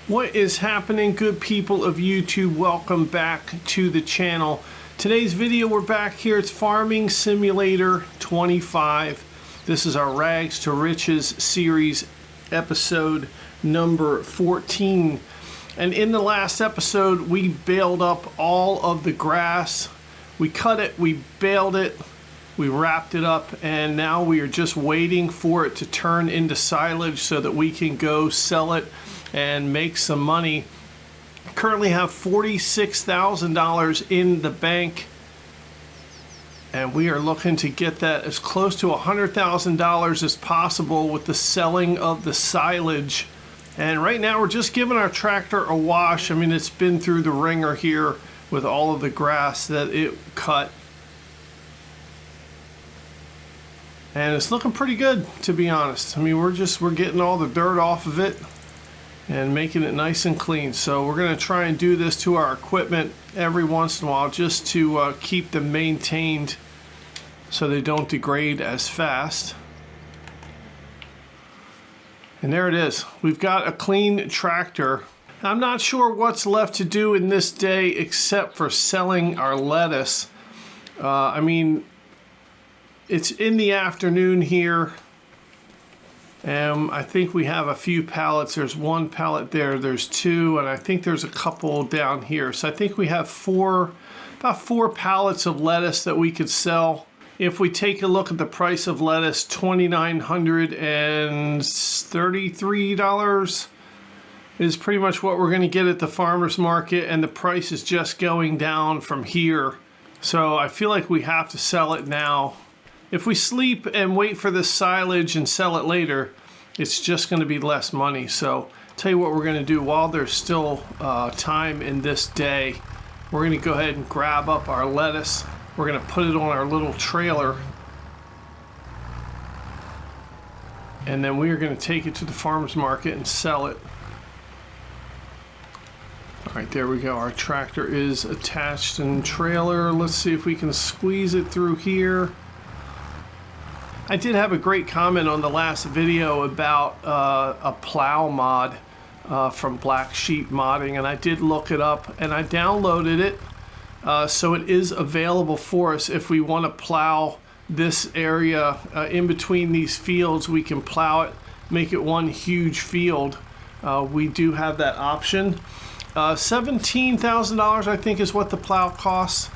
What is happening, good people of YouTube? Welcome back to the channel. Today's video, we're back here. It's Farming Simulator 25. This is our Rags to Riches series, episode number 14. And in the last episode, we baled up all of the grass. We cut it, we baled it, we wrapped it up, and now we are just waiting for it to turn into silage so that we can go sell it and make some money. Currently have $46,000 in the bank, and we are looking to get that as close to $100,000 as possible with the selling of the silage. And right now we're just giving our tractor a wash. I mean, it's been through the ringer here with all of the grass that it cut, and it's looking pretty good, to be honest. I mean, we're getting all the dirt off of it and making it nice and clean. So we're going to try and do this to our equipment every once in a while just to keep them maintained so they don't degrade as fast. And there it is. We've got a clean tractor. I'm not sure what's left to do in this day except for selling our lettuce. I mean, it's in the afternoon here. I think we have a few pallets. There's one pallet there, there's two, and I think there's a couple down here. So I think we have about four pallets of lettuce that we could sell. If we take a look at the price of lettuce, $2,933 is pretty much what we're going to get at the farmer's market, and the price is just going down from here. So I feel like we have to sell it now. If we sleep and wait for this silage and sell it later, it's just going to be less money. So tell you what we're going to do while there's still time in this day. We're going to go ahead and grab up our lettuce. We're going to put it on our little trailer, and then we are going to take it to the farmer's market and sell it. All right, there we go. Our tractor is attached in the trailer. Let's see if we can squeeze it through here. I did have a great comment on the last video about a plow mod from Black Sheep Modding, and I did look it up and I downloaded it. So it is available for us if we want to plow this area in between these fields. We can plow it, make it one huge field. We do have that option. $17,000 I think is what the plow costs.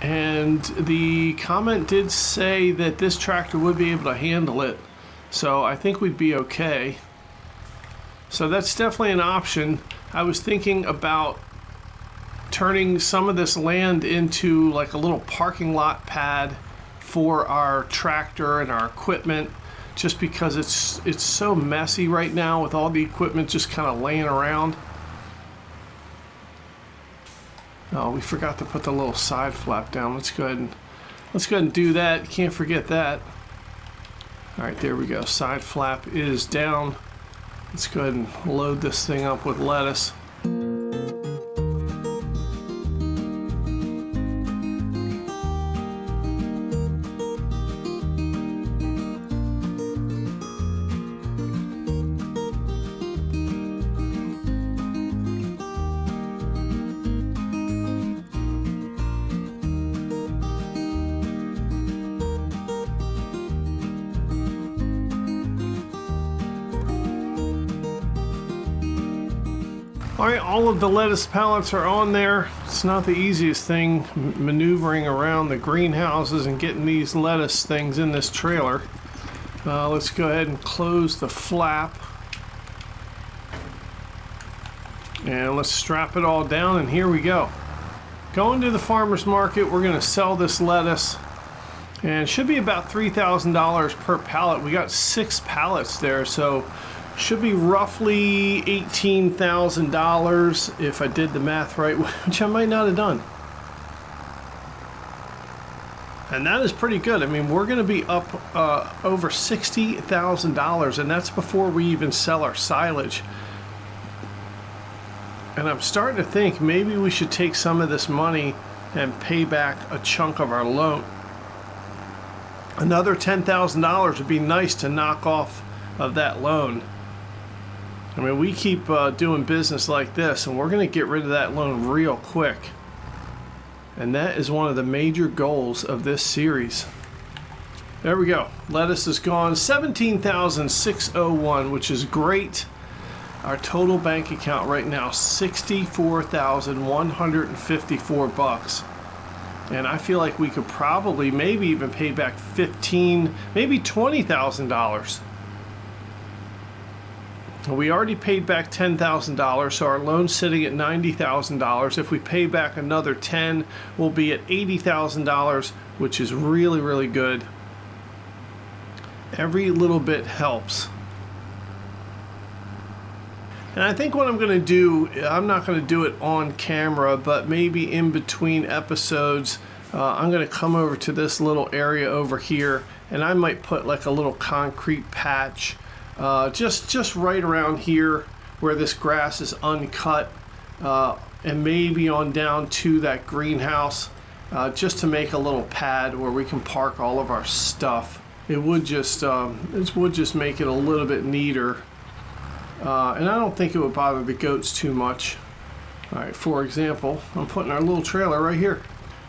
And the comment did say that this tractor would be able to handle it. So I think we'd be okay. So that's definitely an option. I was thinking about turning some of this land into like a little parking lot pad for our tractor and our equipment, just because it's so messy right now with all the equipment just kind of laying around. Oh, we forgot to put the little side flap down. Let's go ahead and do that. You can't forget that. All right, there we go. Side flap is down. Let's go ahead and load this thing up with lettuce. All right, all of the lettuce pallets are on there. It's not the easiest thing maneuvering around the greenhouses and getting these lettuce things in this trailer. Let's go ahead and close the flap. And let's strap it all down, and here we go. Going to the farmer's market, we're gonna sell this lettuce. And it should be about $3,000 per pallet. We got 6 pallets there, so should be roughly $18,000 if I did the math right, which I might not have done. And that is pretty good. I mean, we're going to be up over $60,000, and that's before we even sell our silage. And I'm starting to think maybe we should take some of this money and pay back a chunk of our loan. Another $10,000 would be nice to knock off of that loan. I mean, we keep doing business like this, and we're going to get rid of that loan real quick. And that is one of the major goals of this series. There we go. Lettuce is gone. $17,601, which is great. Our total bank account right now, $64,154. And I feel like we could probably maybe even pay back maybe $20,000. We already paid back $10,000, so our loan's sitting at $90,000. If we pay back another $10,000, we'll be at $80,000, which is really, really good. Every little bit helps. And I think what I'm going to do, I'm not going to do it on camera, but maybe in between episodes, I'm going to come over to this little area over here, and I might put like a little concrete patch just right around here where this grass is uncut, and maybe on down to that greenhouse, just to make a little pad where we can park all of our stuff. It would just make it a little bit neater, and I don't think it would bother the goats too much. All right, for example, I'm putting our little trailer right here.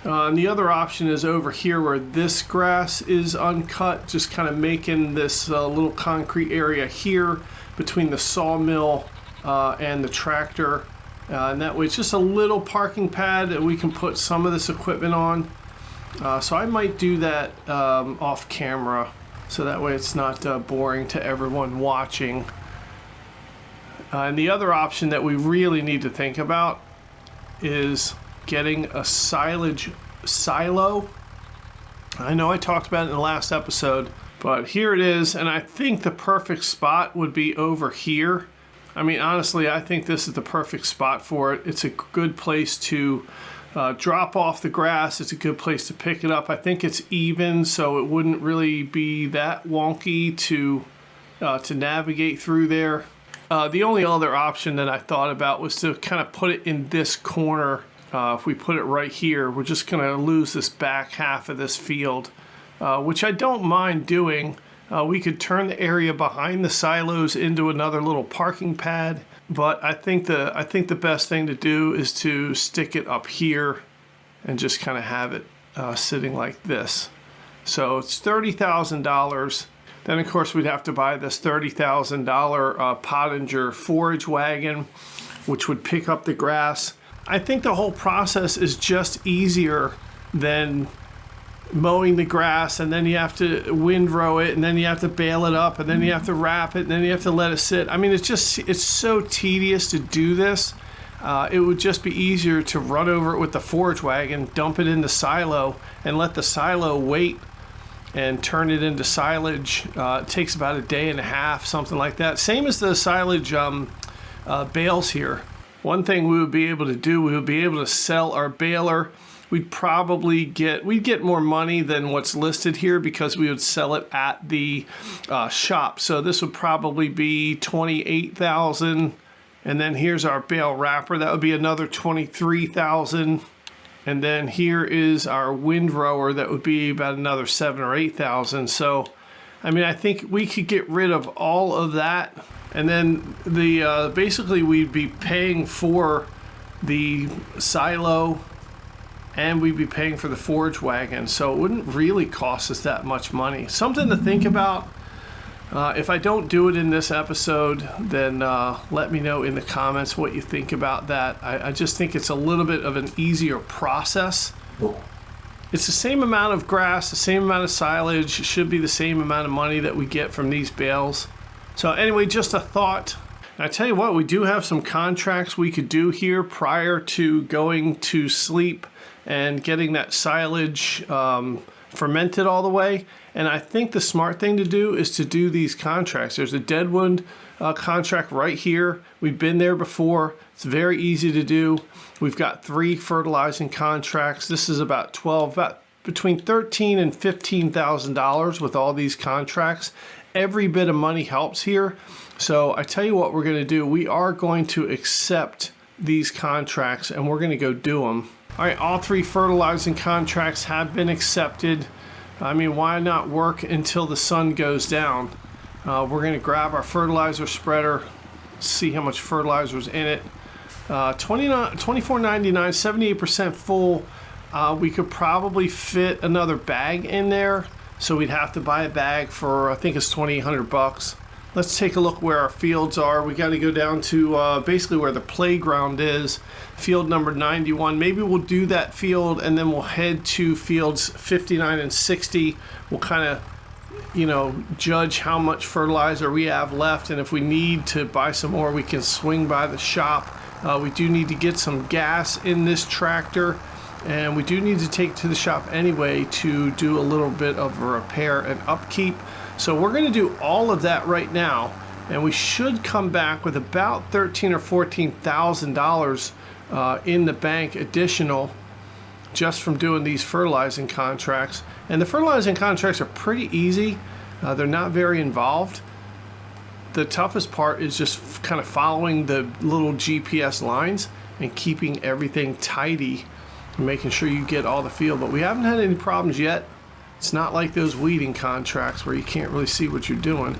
And the other option is over here where this grass is uncut, just kind of making this little concrete area here between the sawmill and the tractor. And that way it's just a little parking pad that we can put some of this equipment on. So I might do that off camera, so that way it's not boring to everyone watching. And the other option that we really need to think about is getting a silage silo. I know I talked about it in the last episode, but here it is, and I think the perfect spot would be over here. I mean, honestly, I think this is the perfect spot for it. It's a good place to drop off the grass. It's a good place to pick it up. I think it's even, so it wouldn't really be that wonky to navigate through there. The only other option that I thought about was to kind of put it in this corner. If we put it right here, we're just going to lose this back half of this field, which I don't mind doing. We could turn the area behind the silos into another little parking pad, but I think the best thing to do is to stick it up here and just kind of have it sitting like this. So it's $30,000. Then of course we'd have to buy this $30,000 Pottinger forage wagon, which would pick up the grass. I think the whole process is just easier than mowing the grass, and then you have to windrow it, and then you have to bale it up, and then you have to wrap it, and then you have to let it sit. I mean, it's so tedious to do this. It would just be easier to run over it with the forage wagon, dump it in the silo, and let the silo wait and turn it into silage. It takes about a day and a half, something like that. Same as the silage bales here. One thing we would be able to do, we would be able to sell our baler. We'd get more money than what's listed here because we would sell it at the shop. So this would probably be $28,000, and then here's our bale wrapper. That would be another $23,000, and then here is our windrower. That would be about another $7,000 or $8,000. So, I mean, I think we could get rid of all of that. And then basically we'd be paying for the silo, and we'd be paying for the forage wagon. So it wouldn't really cost us that much money. Something to think about. If I don't do it in this episode, then let me know in the comments what you think about that. I just think it's a little bit of an easier process. It's the same amount of grass, the same amount of silage. It should be the same amount of money that we get from these bales. So anyway, just a thought. And I tell you what, we do have some contracts we could do here prior to going to sleep and getting that silage fermented all the way. And I think the smart thing to do is to do these contracts. There's a Deadwood contract right here. We've been there before. It's very easy to do. We've got 3 fertilizing contracts. This is about between $13,000 and $15,000 with all these contracts. Every bit of money helps here. So I tell you what we're going to do. We are going to accept these contracts, and we're going to go do them. All right, all 3 fertilizing contracts have been accepted. I mean, why not work until the sun goes down? We're going to grab our fertilizer spreader, see how much fertilizer's in it. $24.99, 78% full. We could probably fit another bag in there, so we'd have to buy a bag for, I think it's $2,800. Let's take a look where our fields are. We got to go down to basically where the playground is, field number 91. Maybe we'll do that field and then we'll head to fields 59 and 60. We'll kind of, you know, judge how much fertilizer we have left, and if we need to buy some more, we can swing by the shop. We do need to get some gas in this tractor, and we do need to take it to the shop anyway to do a little bit of a repair and upkeep. So we're going to do all of that right now, and we should come back with about $13,000 or $14,000 in the bank additional just from doing these fertilizing contracts. And the fertilizing contracts are pretty easy. They're not very involved. The toughest part is just kind of following the little GPS lines and keeping everything tidy and making sure you get all the field. But we haven't had any problems yet. It's not like those weeding contracts where you can't really see what you're doing.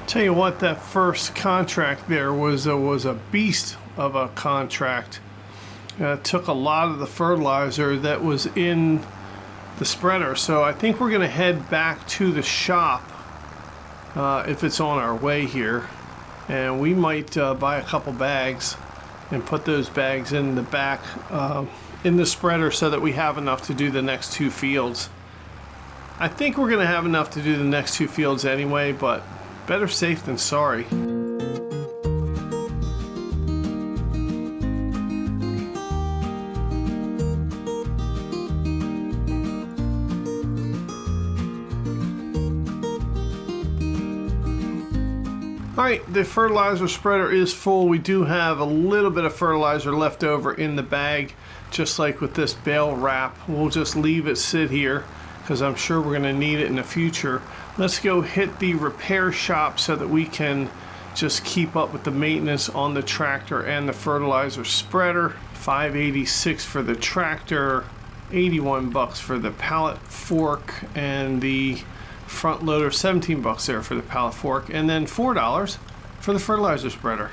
Tell you what, that first contract there was a beast of a contract. It took a lot of the fertilizer that was in the spreader, so I think we're going to head back to the shop if it's on our way here, and we might buy a couple bags and put those bags in the back in the spreader so that we have enough to do the next two fields. I think we're going to have enough to do the next two fields anyway, but better safe than sorry. Alright, the fertilizer spreader is full. We do have a little bit of fertilizer left over in the bag, just like with this bale wrap. We'll just leave it sit here because I'm sure we're going to need it in the future. Let's go hit the repair shop so that we can just keep up with the maintenance on the tractor and the fertilizer spreader. $586 for the tractor, $81 for the pallet fork, and the front loader, $17 there for the pallet fork, and then $4 for the fertilizer spreader.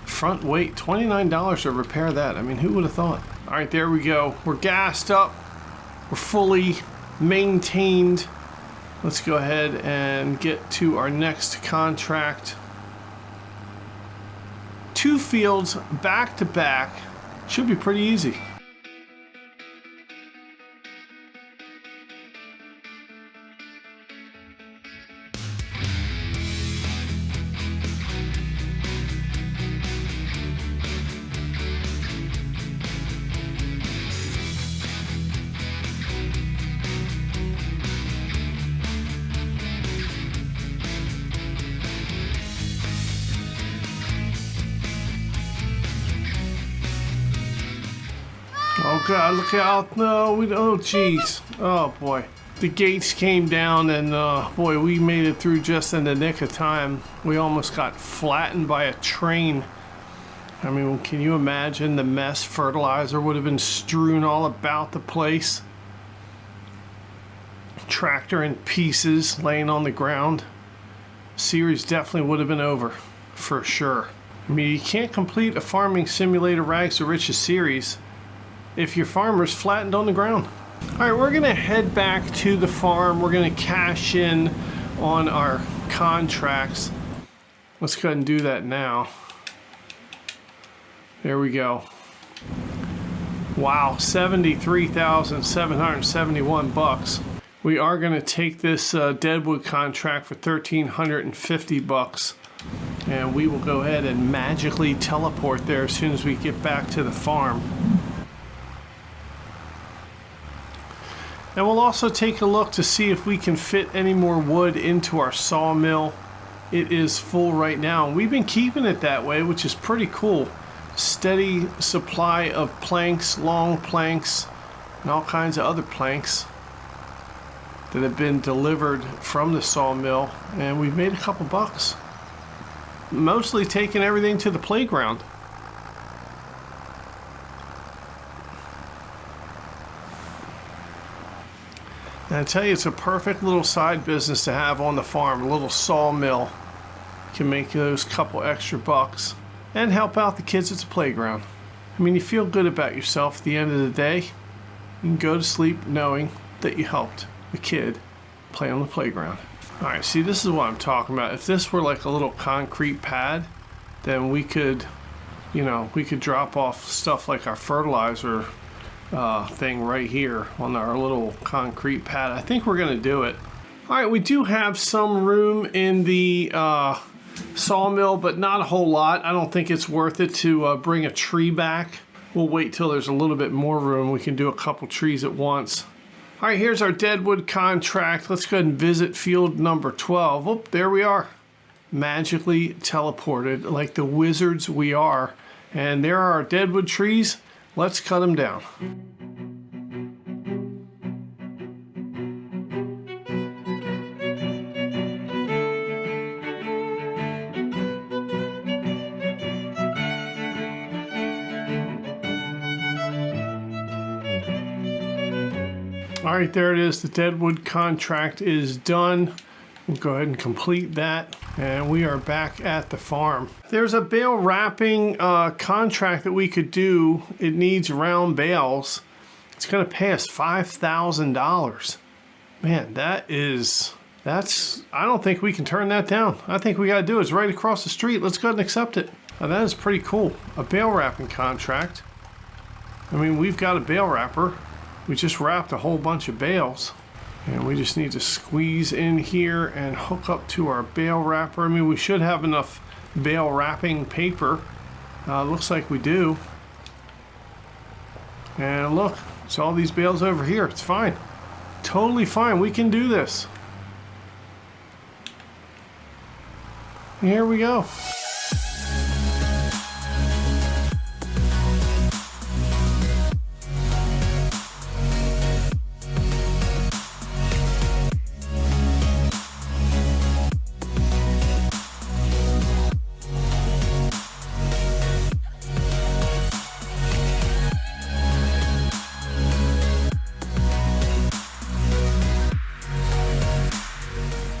Front weight, $29 to repair that. I mean, who would have thought? All right, there we go. We're gassed up. We're fully maintained. Let's go ahead and get to our next contract. Two fields back to back. Should be pretty easy. Oh God, look out. No, oh geez. Oh boy. The gates came down and boy, we made it through just in the nick of time. We almost got flattened by a train. I mean, can you imagine the mess? Fertilizer would have been strewn all about the place. Tractor in pieces laying on the ground. Series definitely would have been over for sure. I mean, you can't complete a farming simulator Rags to Riches series if your farmer's flattened on the ground. All right, we're gonna head back to the farm. We're gonna cash in on our contracts. Let's go ahead and do that now. There we go. Wow, $73,771. we are going to take this deadwood contract for $1,350, and we will go ahead and magically teleport there as soon as we get back to the farm. And we'll also take a look to see if we can fit any more wood into our sawmill. It is full right now, and we've been keeping it that way, which is pretty cool. Steady supply of planks, long planks, and all kinds of other planks that have been delivered from the sawmill, and we've made a couple bucks. Mostly taking everything to the playground. And I tell you, it's a perfect little side business to have on the farm. A little sawmill can make those couple extra bucks and help out the kids at the playground. I mean, you feel good about yourself at the end of the day. You can go to sleep knowing that you helped a kid play on the playground. All right, see, this is what I'm talking about. If this were like a little concrete pad, then we could, you know, we could drop off stuff like our fertilizer thing right here on our little concrete pad. I think we're gonna do it. All right, we do have some room in the sawmill, but not a whole lot. I don't think it's worth it to bring a tree back. We'll wait till there's a little bit more room. We can do a couple trees at once. All right, here's our deadwood contract. Let's go ahead and visit field number 12. Oh, there we are. Magically teleported like the wizards we are. And there are our deadwood trees. Let's cut them down. All right, there it is. The deadwood contract is done. We'll go ahead and complete that, and we are back at the farm. There's a bale wrapping contract that we could do. It needs round bales. It's gonna pay us $5,000. Man, that's, I don't think we can turn that down. I think we gotta do it. It's right across the street. Let's go ahead and accept it. Now, that is pretty cool. A bale wrapping contract. I mean, we've got a bale wrapper. We just wrapped a whole bunch of bales, and we just need to squeeze in here and hook up to our bale wrapper. I mean, we should have enough bale wrapping paper. Looks like we do. And look, it's all these bales over here. It's fine. Totally fine. We can do this. Here we go.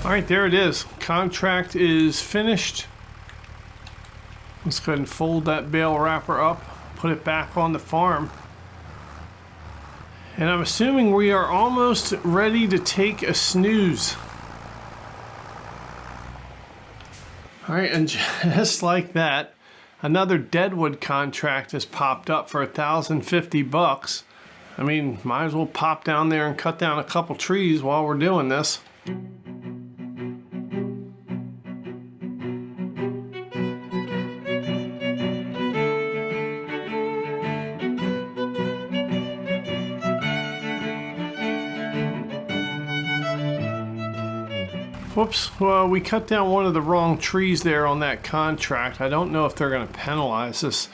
All right, there it is. Contract is finished. Let's go ahead and fold that bale wrapper up, put it back on the farm. And I'm assuming we are almost ready to take a snooze. All right, and just like that, another deadwood contract has popped up for $1,050. I mean, might as well pop down there and cut down a couple trees while we're doing this. Whoops, well, we cut down one of the wrong trees there on that contract. I don't know if they're gonna penalize us.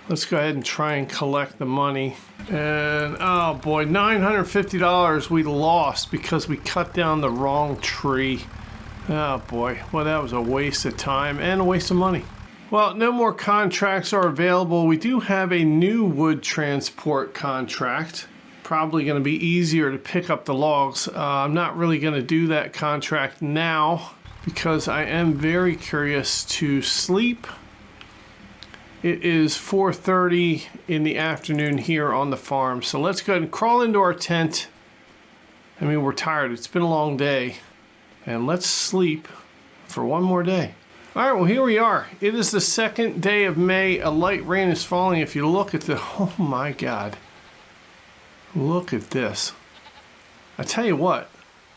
Let's go ahead and try and collect the money. And oh boy, $950 we lost because we cut down the wrong tree. Oh boy, well, that was a waste of time and a waste of money. Well, no more contracts are available. We do have a new wood transport contract. Probably going to be easier to pick up the logs. I'm not really going to do that contract now because I am very curious to sleep. It is 4:30 in the afternoon here on the farm, so let's go ahead and crawl into our tent. I mean, we're tired. It's been a long day, and let's sleep for one more day. All right, well, here we are. It is the second day of May. A light rain is falling. If you look at the, oh my God. Look at this. I tell you what,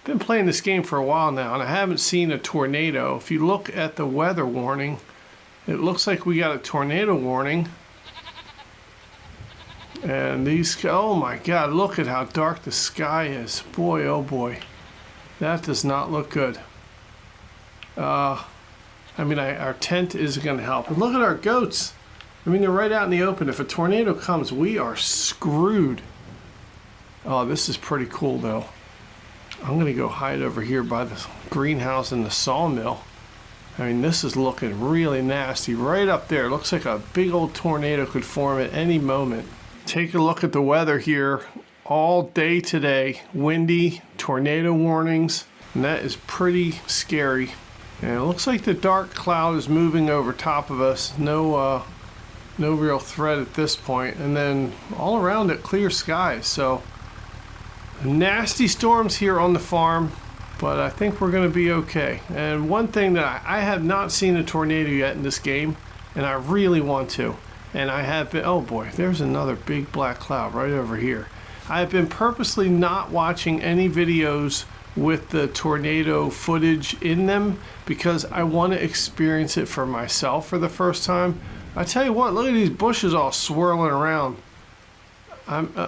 Been playing this game for a while now, and I haven't seen a tornado. If you look at the weather warning, it looks like we got a tornado warning. And these, oh my God, look at how dark the sky is. Boy, oh boy. That does not look good. I mean, our tent isn't going to help. And look at our goats. I mean, they're right out in the open. If a tornado comes, we are screwed. Oh, this is pretty cool, though. I'm going to go hide over here by the greenhouse and the sawmill. I mean, this is looking really nasty. Right up there. Looks like a big old tornado could form at any moment. Take a look at the weather here. All day today. Windy, tornado warnings. And that is pretty scary. And it looks like the dark cloud is moving over top of us. No real threat at this point. And then all around it, clear skies. So nasty storms here on the farm, but I think we're going to be okay. And one thing that I have not seen a tornado yet in this game, and I really want to. And I have been, oh boy, there's another big black cloud right over here. I have been purposely not watching any videos with the tornado footage in them because I want to experience it for myself for the first time. I tell you what, look at these bushes all swirling around.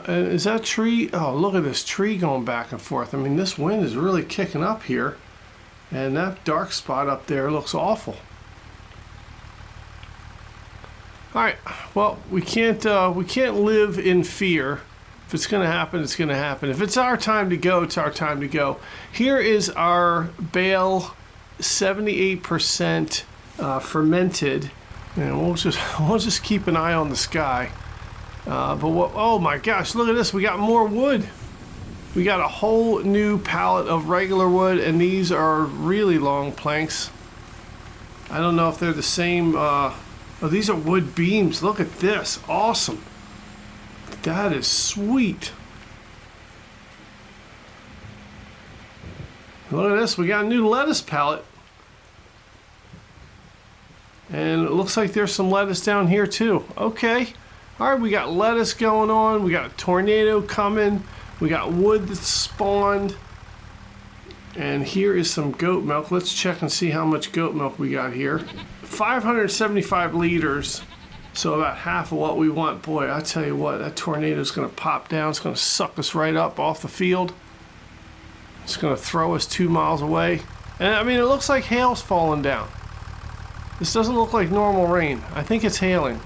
Is that tree? Oh, look at this tree going back and forth. I mean, this wind is really kicking up here. And that dark spot up there looks awful. All right, well, we can't live in fear. If it's going to happen, it's going to happen. If it's our time to go, it's our time to go. Here is our bale, 78% fermented, and we'll just keep an eye on the sky. But what? Oh my gosh! Look at this. We got more wood. We got a whole new pallet of regular wood, and these are really long planks. I don't know if they're the same. Oh, these are wood beams. Look at this. Awesome. That is sweet. Look at this. We got a new lettuce pallet. And it looks like there's some lettuce down here too. Okay. All right, we got lettuce going on. We got a tornado coming. We got wood that's spawned. And here is some goat milk. Let's check and see how much goat milk we got here. 575 liters. So about half of what we want. Boy, I tell you what, that tornado is going to pop down. It's going to suck us right up off the field. It's going to throw us 2 miles away. And I mean, it looks like hail's falling down. This doesn't look like normal rain. I think it's hailing.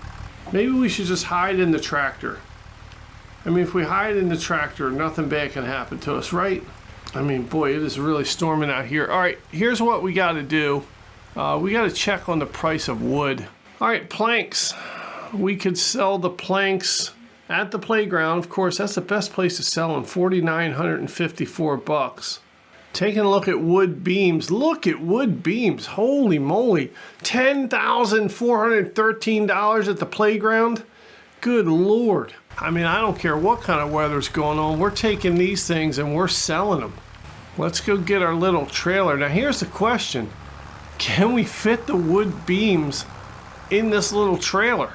Maybe we should just hide in the tractor. I mean, if we hide in the tractor, nothing bad can happen to us, right? I mean, boy, it is really storming out here. All right, here's what we got to do. We got to check on the price of wood. All right, planks. We could sell the planks at the playground. Of course, that's the best place to sell them, $4,954. Taking a look at wood beams. Look at wood beams. Holy moly. $10,413 at the playground. Good Lord. I mean, I don't care what kind of weather's going on. We're taking these things and we're selling them. Let's go get our little trailer. Now, here's the question. Can we fit the wood beams in this little trailer?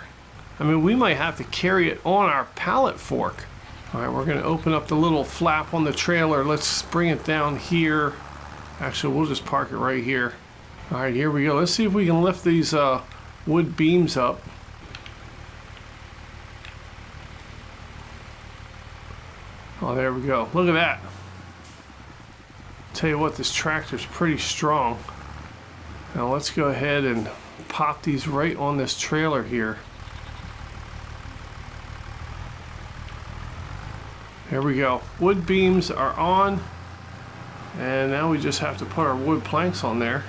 I mean, we might have to carry it on our pallet fork. All right, we're going to open up the little flap on the trailer. Let's bring it down here. Actually, we'll just park it right here. All right, here we go. Let's see if we can lift these wood beams up. Oh, there we go. Look at that. Tell you what, this tractor's pretty strong. Now let's go ahead and pop these right on this trailer here. There we go. Wood beams are on. And now we just have to put our wood planks on there.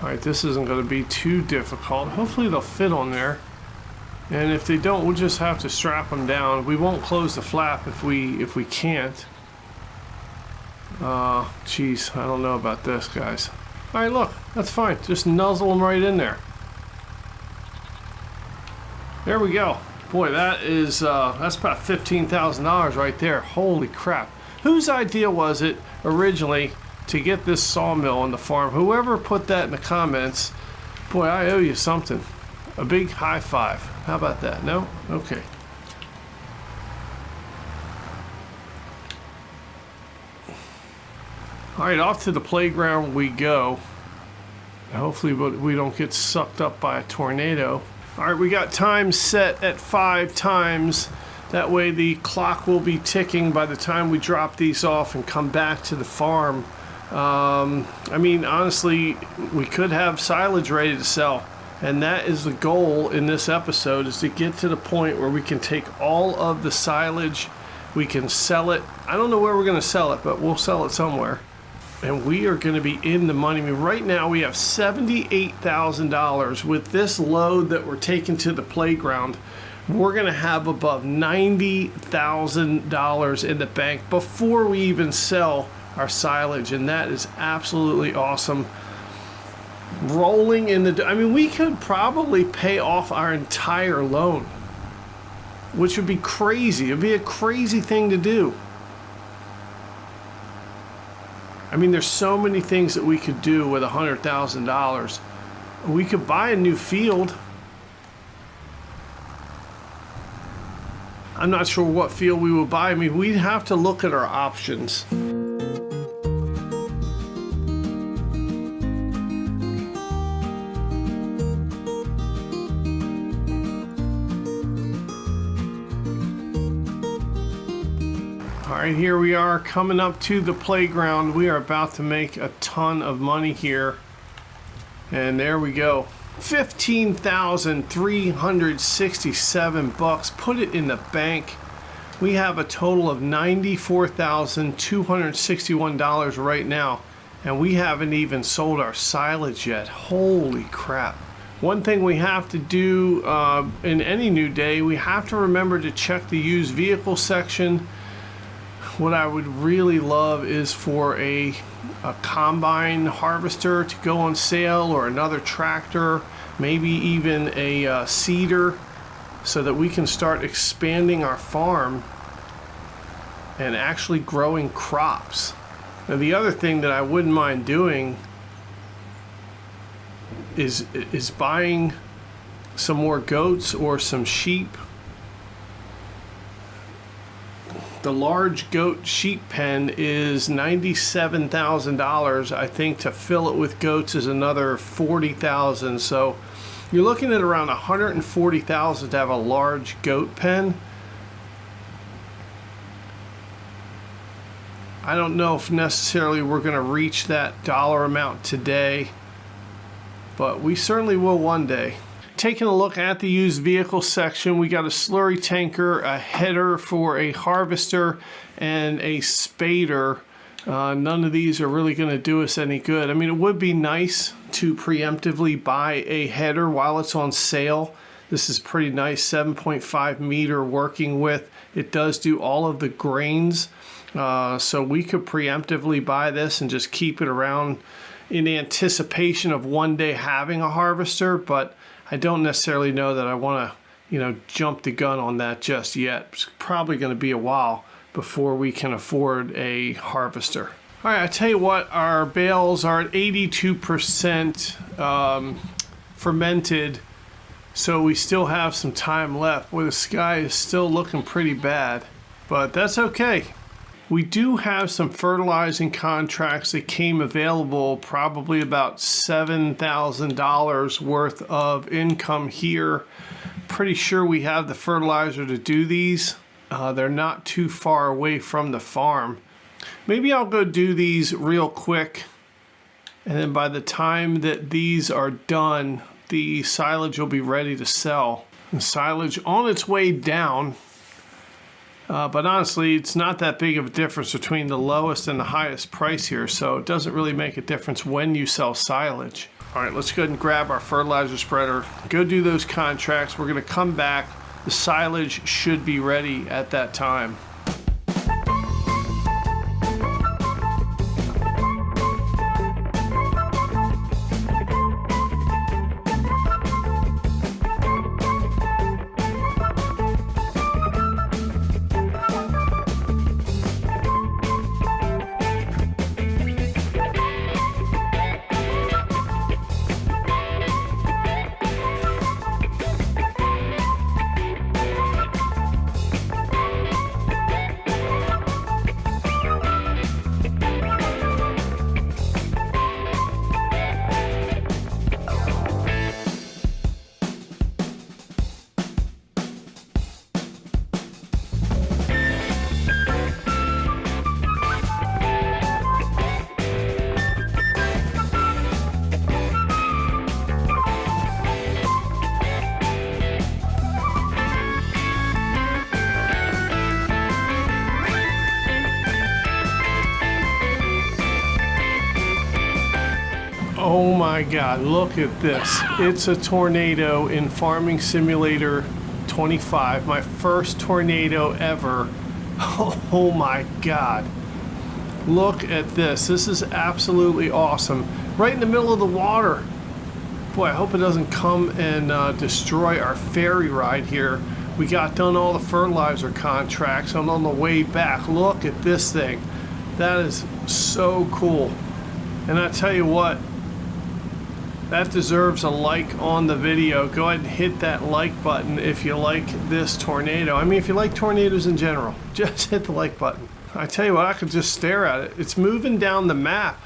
Alright, this isn't going to be too difficult. Hopefully they'll fit on there. And if they don't, we'll just have to strap them down. We won't close the flap if we can't. Geez, I don't know about this, guys. Alright, look, that's fine. Just nuzzle them right in there. There we go. Boy, that is that's about $15,000 right there. Holy crap. Whose idea was it originally to get this sawmill on the farm? Whoever put that in the comments, boy, I owe you something. A big high five. How about that? No? Okay. All right, off to the playground we go. Hopefully we don't get sucked up by a tornado. All right, we got time set at 5 times. That way the clock will be ticking by the time we drop these off and come back to the farm. I mean, honestly, we could have silage ready to sell. And that is the goal in this episode, is to get to the point where we can take all of the silage, we can sell it. I don't know where we're going to sell it, but we'll sell it somewhere. And we are going to be in the money. I mean, right now we have $78,000. With this load that we're taking to the playground, we're going to have above $90,000 in the bank before we even sell our silage. And that is absolutely awesome. Rolling in the, I mean, we could probably pay off our entire loan, which would be crazy. It'd be a crazy thing to do. I mean, there's so many things that we could do with $100,000. We could buy a new field. I'm not sure what field we would buy. I mean, we'd have to look at our options. All right, here we are coming up to the playground. We are about to make a ton of money here. And there we go. $15,367. Put it in the bank. We have a total of $94,261 right now. And we haven't even sold our silage yet. Holy crap. One thing we have to do in any new day, we have to remember to check the used vehicle section. What I would really love is for a combine harvester to go on sale, or another tractor, maybe even a seeder, so that we can start expanding our farm and actually growing crops. Now, the other thing that I wouldn't mind doing is buying some more goats or some sheep. The large goat sheep pen is $97,000. I think to fill it with goats is another $40,000. So you're looking at around $140,000 to have a large goat pen. I don't know if necessarily we're going to reach that dollar amount today, but we certainly will one day. Taking a look at the used vehicle section, we got a slurry tanker, a header for a harvester, and a spader. None of these are really going to do us any good. I mean, it would be nice to preemptively buy a header while it's on sale. This is pretty nice, 7.5 meter working width. It does do all of the grains, so we could preemptively buy this and just keep it around in anticipation of one day having a harvester, but I don't necessarily know that I want to, jump the gun on that just yet. It's probably going to be a while before we can afford a harvester. All right, I tell you what, our bales are at 82% fermented, so we still have some time left. Boy, the sky is still looking pretty bad, but that's okay. We do have some fertilizing contracts that came available, probably about $7,000 worth of income here. Pretty sure we have the fertilizer to do these. They're not too far away from the farm. Maybe I'll go do these real quick, and then by the time that these are done, the silage will be ready to sell. The silage on its way down. But honestly, it's not that big of a difference between the lowest and the highest price here, so it doesn't really make a difference when you sell silage. All right, let's go ahead and grab our fertilizer spreader, go do those contracts. We're going to come back. The silage should be ready at that time. my God, look at this. It's a tornado in Farming Simulator 25. My first tornado ever. Oh my God. Look at this. This is absolutely awesome. Right in the middle of the water. Boy, I hope it doesn't come and destroy our ferry ride here. We got done all the fertilizer contracts, and on the way back, look at this thing. That is so cool. And I tell you what, that deserves a like on the video. Go ahead and hit that like button if you like this tornado. I mean, if you like tornadoes in general, just hit the like button. I tell you what, I could just stare at it. It's moving down the map.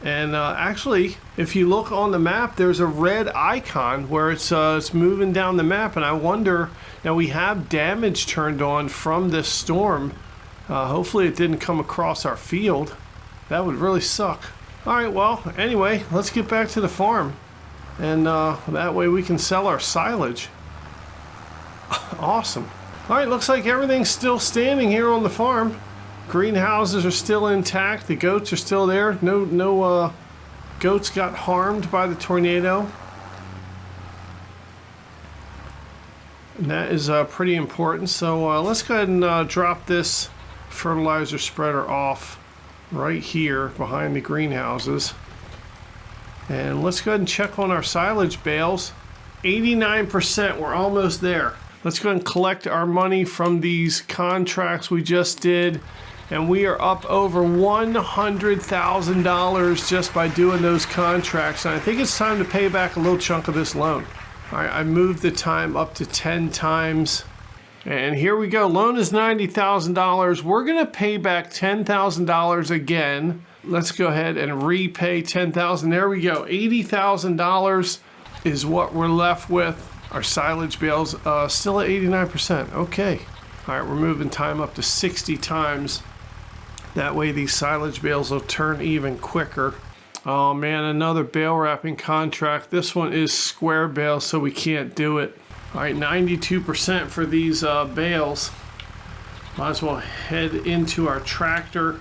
And actually, if you look on the map, there's a red icon where it's moving down the map. And I wonder, now we have damage turned on from this storm. Hopefully it didn't come across our field. That would really suck. All right, well, anyway, let's get back to the farm. And that way we can sell our silage. Awesome. All right, looks like everything's still standing here on the farm. Greenhouses are still intact. The goats are still there. No goats got harmed by the tornado. And that is pretty important. So let's go ahead and drop this fertilizer spreader off right here behind the greenhouses. And let's go ahead and check on our silage bales. 89%, we're almost there. Let's go ahead and collect our money from these contracts we just did. And we are up over $100,000 just by doing those contracts. And I think it's time to pay back a little chunk of this loan. All right, I moved the time up to 10 times. And here we go. Loan is $90,000. We're going to pay back $10,000 again. Let's go ahead and repay $10,000. There we go. $80,000 is what we're left with. Our silage bales still at 89%. Okay. All right, we're moving time up to 60 times. That way these silage bales will turn even quicker. Oh man, another bale wrapping contract. This one is square bale, so we can't do it. All right, 92% for these bales. Might as well head into our tractor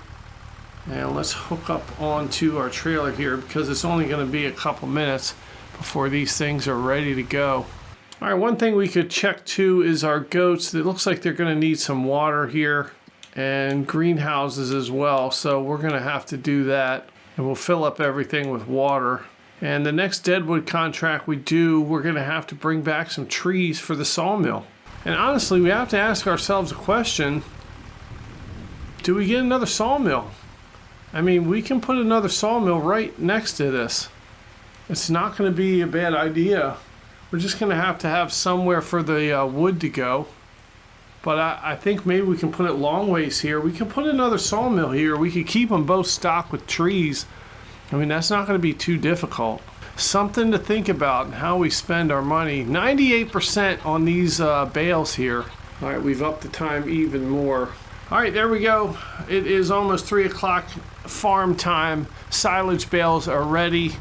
and let's hook up onto our trailer here because it's only going to be a couple minutes before these things are ready to go. All right, one thing we could check too is our goats. It looks like they're going to need some water here and greenhouses as well. So we're going to have to do that and we'll fill up everything with water. And the next deadwood contract we do, we're going to have to bring back some trees for the sawmill. And honestly, we have to ask ourselves a question. Do we get another sawmill? I mean, we can put another sawmill right next to this. It's not going to be a bad idea. We're just going to have somewhere for the wood to go. But I think maybe we can put it long ways here. We can put another sawmill here. We could keep them both stocked with trees. I mean, that's not going to be too difficult. Something to think about how we spend our money. 98% on these bales here. All right, we've upped the time even more. All right, there we go. It is almost 3 o'clock farm time. Silage bales are ready.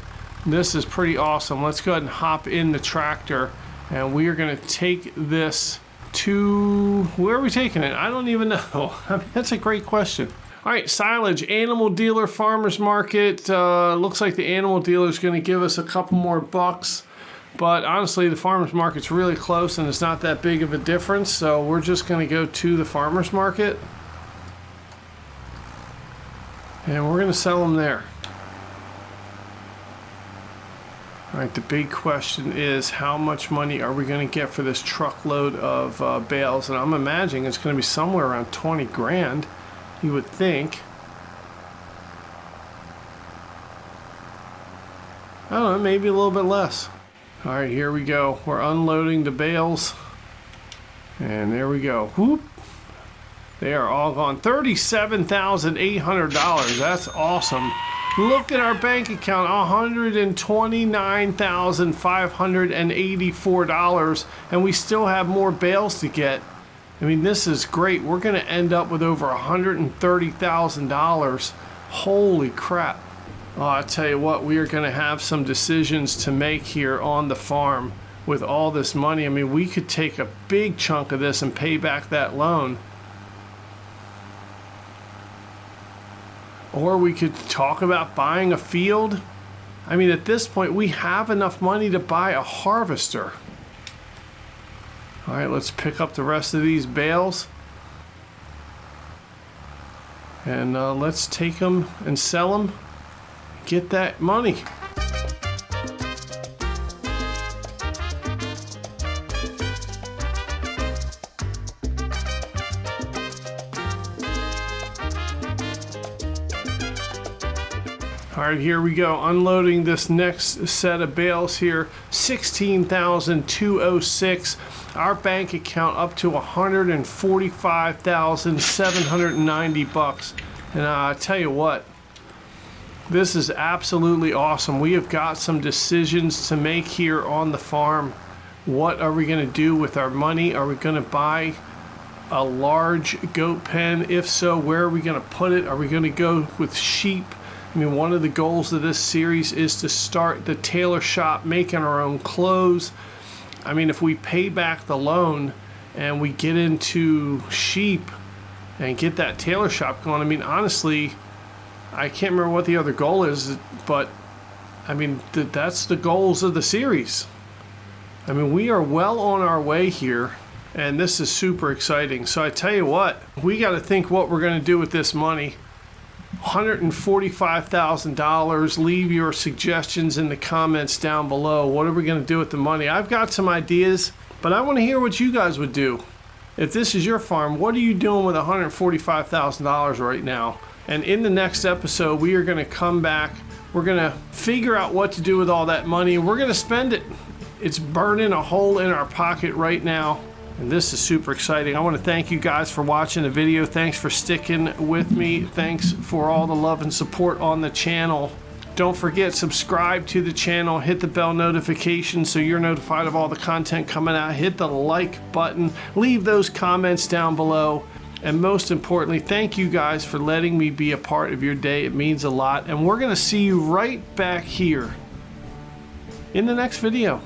This is pretty awesome. Let's go ahead and hop in the tractor and we are going to take this to, where are we taking it? I don't even know. I mean, that's a great question. All right, silage, animal dealer, farmer's market. Looks like the animal dealer is going to give us a couple more bucks. But honestly, the farmer's market's really close and it's not that big of a difference. So we're just going to go to the farmer's market. And we're going to sell them there. All right, the big question is how much money are we going to get for this truckload of bales? And I'm imagining it's going to be somewhere around 20 grand, you would think. I don't know, maybe a little bit less. All right, here we go. We're unloading the bales. And there we go. Whoop. They are all gone. $37,800. That's awesome. Look at our bank account, $129,584, and we still have more bales to get. I mean, this is great. We're going to end up with over $130,000. Holy crap. Oh, I tell you what, we are going to have some decisions to make here on the farm with all this money. I mean, we could take a big chunk of this and pay back that loan. Or we could talk about buying a field. I mean, at this point, we have enough money to buy a harvester. All right, let's pick up the rest of these bales. And let's take them and sell them. Get that money. All right, here we go, unloading this next set of bales here. 16,206. Our bank account up to 145,790 bucks. And I tell you what, this is absolutely awesome. We have got some decisions to make here on the farm. What are we going to do with our money? Are we going to buy a large goat pen? If so, where are we going to put it? Are we going to go with sheep? I mean, one of the goals of this series is to start the Tailor Shop making our own clothes. I mean, if we pay back the loan and we get into sheep and get that Tailor Shop going, I mean, honestly, I can't remember what the other goal is, but I mean, that's the goals of the series. I mean, we are well on our way here, and this is super exciting. So I tell you what, we got to think what we're going to do with this money. $145,000. Leave your suggestions in the comments down below. What are we going to do with the money? I've got some ideas, but I want to hear what you guys would do. If this is your farm, what are you doing with $145,000 right now? And in the next episode, we are going to come back. We're going to figure out what to do with all that money. We're going to spend it. It's burning a hole in our pocket right now. And this is super exciting. I want to thank you guys for watching the video. Thanks for sticking with me. Thanks for all the love and support on the channel. Don't forget, subscribe to the channel. Hit the bell notification so you're notified of all the content coming out. Hit the like button. Leave those comments down below. And most importantly, thank you guys for letting me be a part of your day. It means a lot. And we're going to see you right back here in the next video.